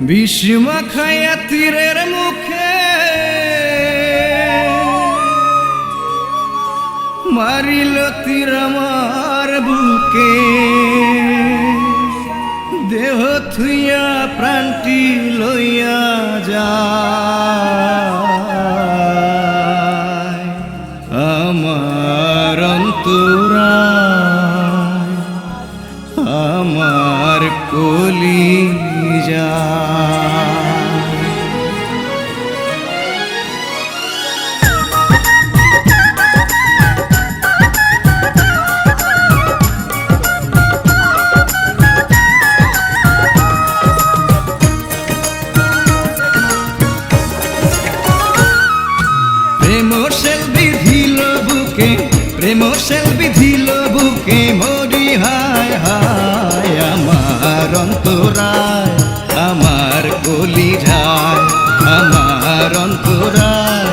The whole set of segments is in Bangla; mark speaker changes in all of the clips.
Speaker 1: বিষ্মা খায়া তীরের মুখে মারিল তীর আমার বুকে, দেহ থুইয়া প্রাণটি লইয়া যায় আমার অন্তরায়, আমার কলিজা। প্রেম সেল বিধিল বুকে মরি হায় হায় আমার অন্তরায়, আমার কলিজায়, আমার অন্তরায়,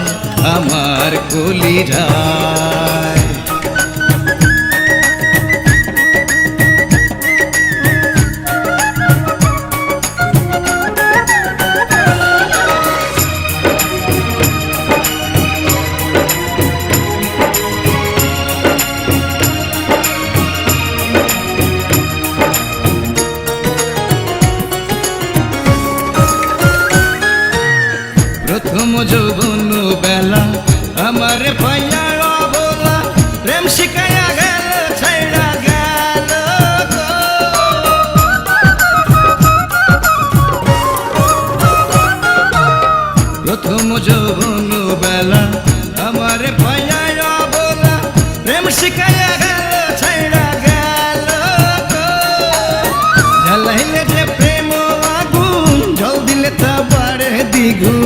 Speaker 1: আমার কলিজায়। প্রথম যৌবন বেলা আমার পাইয়া অবলা, প্রেম শিখাইয়া গেল ছাইড়া গেল। প্রথম যৌবন বেলা আমার পাইয়া অবলা, প্রেম শিখাইয়া গেল ছাইড়া গেল। জ্বালাইলে যে প্রেম আগুন, জল দিলে তা বাড়ে দ্বিগুণ।